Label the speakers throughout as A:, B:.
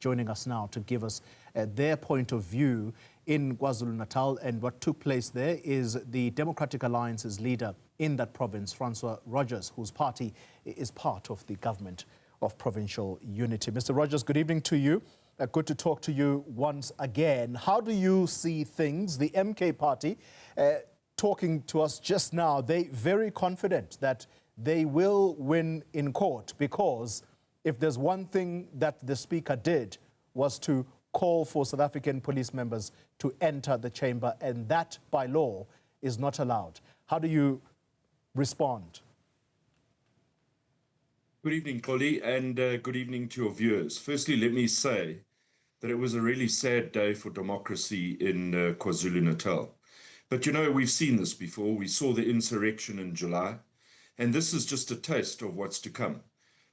A: joining us now to give us their point of view in KwaZulu-Natal. And what took place there is the Democratic Alliance's leader in that province, Francois Rodgers, whose party is part of the government of provincial unity. Mr. Rodgers, good evening to you. Good to talk to you once again. How do you see things? The MK party talking to us just now, they very confident that they will win in court, because if there's one thing that the Speaker did was to call for South African police members to enter the chamber, and that by law is not allowed. How do you respond?
B: Good evening, Collie, and good evening to your viewers. Firstly, let me say that it was a really sad day for democracy in KwaZulu-Natal. But you know, we've seen this before. We saw the insurrection in July, and this is just a taste of what's to come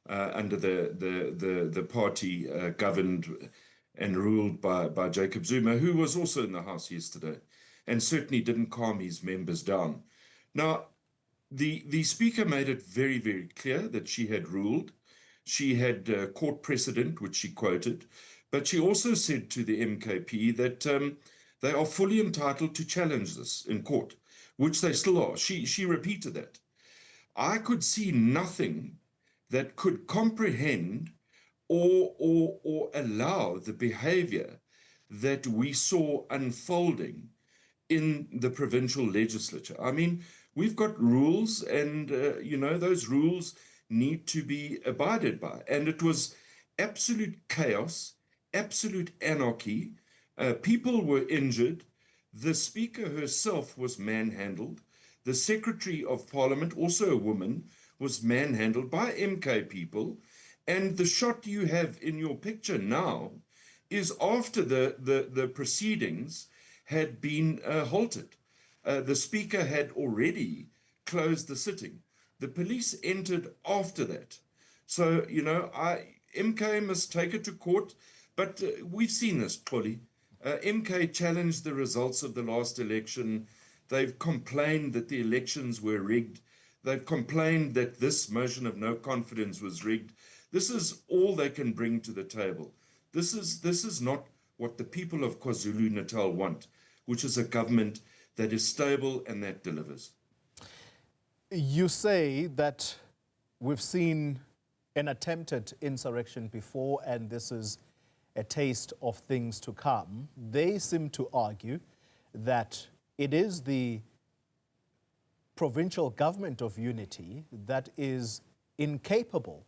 B: under the party governed and ruled by Jacob Zuma, who was also in the House yesterday and certainly didn't calm his members down. Now, the Speaker made it very, very clear that she had ruled. She had court precedent, which she quoted, but she also said to the MKP that they are fully entitled to challenge this in court, which they still are. She repeated that. I could see nothing that could comprehend or allow the behavior that we saw unfolding in the provincial legislature. I mean, we've got rules, and you know, those rules need to be abided by. And it was absolute chaos, absolute anarchy. People were injured. The Speaker herself was manhandled. The Secretary of Parliament, also a woman, was manhandled by MK people. And the shot you have in your picture now is after the proceedings had been halted. The Speaker had already closed the sitting. The police entered after that. So, you know, MK must take it to court, but we've seen this, Xoli. MK challenged the results of the last election. They've complained that the elections were rigged. They've complained that this motion of no confidence was rigged. This is all they can bring to the table. This is not what the people of KwaZulu-Natal want, which is a government that is stable and that delivers.
A: You say that we've seen an attempted insurrection before, and this is a taste of things to come. They seem to argue that it is the provincial government of unity that is incapable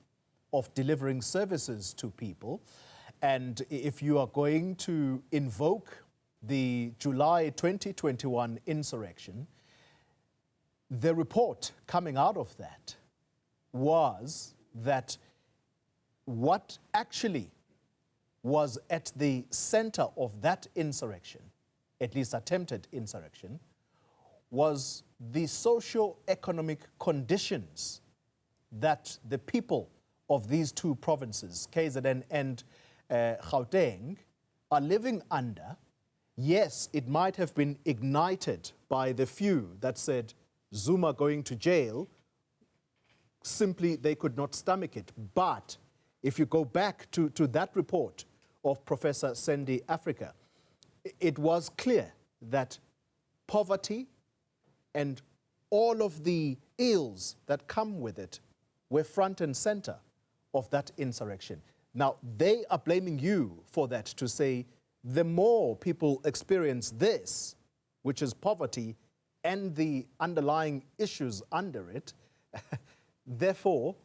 A: of delivering services to people. And if you are going to invoke the July 2021 insurrection, the report coming out of that was that what actually was at the center of that insurrection, at least attempted insurrection, was the socio-economic conditions that the people of these two provinces, KZN and Gauteng, are living under. Yes, it might have been ignited by the few that said Zuma going to jail, simply they could not stomach it. But if you go back to that report of Professor Sandy Africa, it was clear that poverty and all of the ills that come with it were front and center of that insurrection. Now, they are blaming you for that, to say the more people experience this, which is poverty and the underlying issues under it, therefore,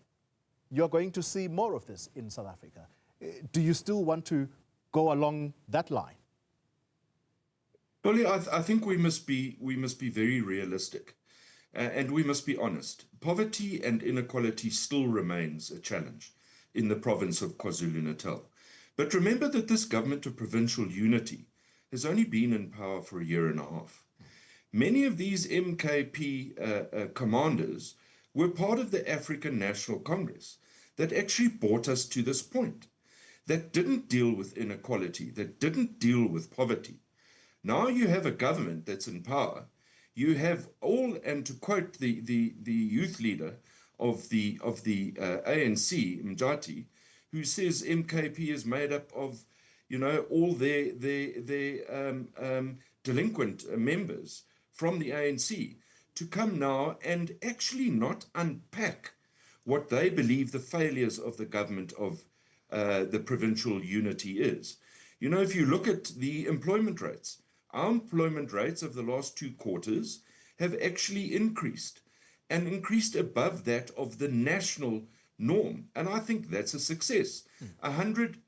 A: you're going to see more of this in South Africa. Do you still want to go along that line?
B: Well, I think we must be very realistic, and we must be honest. Poverty and inequality still remains a challenge in the province of KwaZulu-Natal. But remember that this government of provincial unity has only been in power for a year and a half. Many of these MKP commanders were part of the African National Congress that actually brought us to this point, that didn't deal with inequality, that didn't deal with poverty. Now you have a government that's in power. You have all, and to quote the youth leader of the ANC, Mjati, who says MKP is made up of, all their delinquent members from the ANC, to come now and actually not unpack what they believe the failures of the government of the provincial unity is. If you look at the employment rates, our employment rates of the last 2 quarters have actually increased, and increased above that of the national norm. And I think that's a success. 100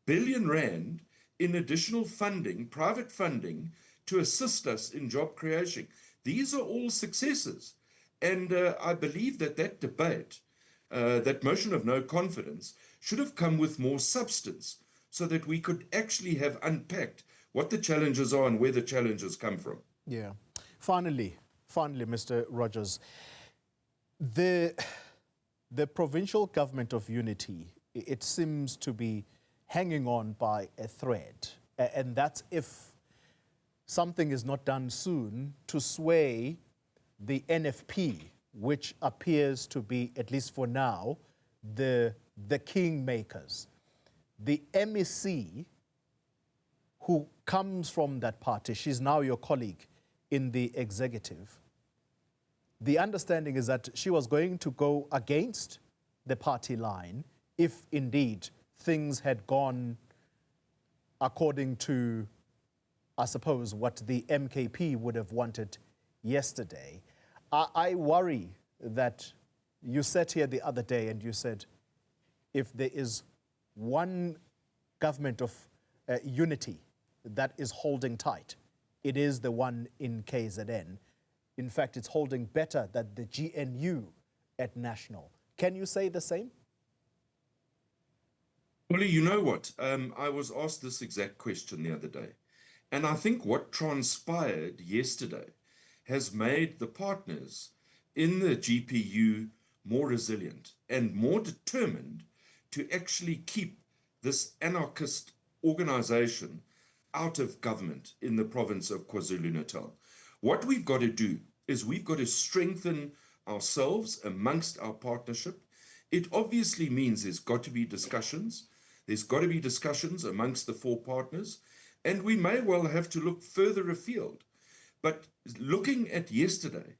B: billion rand in additional funding, private funding, to assist us in job creation. These are all successes. And I believe that debate, that motion of no confidence, should have come with more substance, so that we could actually have unpacked what the challenges are and where the challenges come from.
A: Yeah. Finally, Mr. Rodgers, the provincial government of unity, it seems to be hanging on by a thread. And that's if something is not done soon to sway the NFP, which appears to be, at least for now, the kingmakers. The MEC, who comes from that party, she's now your colleague in the executive. The understanding is that she was going to go against the party line if indeed things had gone according to, I suppose, what the MKP would have wanted yesterday. I worry that you sat here the other day and you said, if there is one government of unity that is holding tight, it is the one in KZN. In fact, it's holding better than the GNU at national. Can you say the same?
B: Well, you know what? I was asked this exact question the other day. And I think what transpired yesterday has made the partners in the GPU more resilient and more determined to actually keep this anarchist organization out of government in the province of KwaZulu-Natal. What we've got to do is we've got to strengthen ourselves amongst our partnership. It obviously means there's got to be discussions. There's got to be discussions amongst the 4 partners, and we may well have to look further afield. But looking at yesterday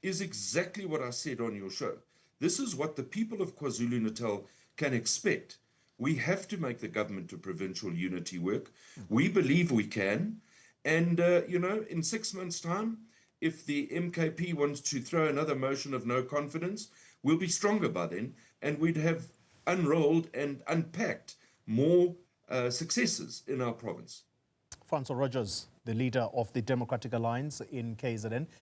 B: is exactly what I said on your show. This is what the people of KwaZulu-Natal can expect. We have to make the government of provincial unity work. We believe we can. And, in 6 months' time, if the MKP wants to throw another motion of no confidence, we'll be stronger by then, and we'd have unrolled and unpacked more successes in our province.
A: Francois Rodgers, the leader of the Democratic Alliance in KZN.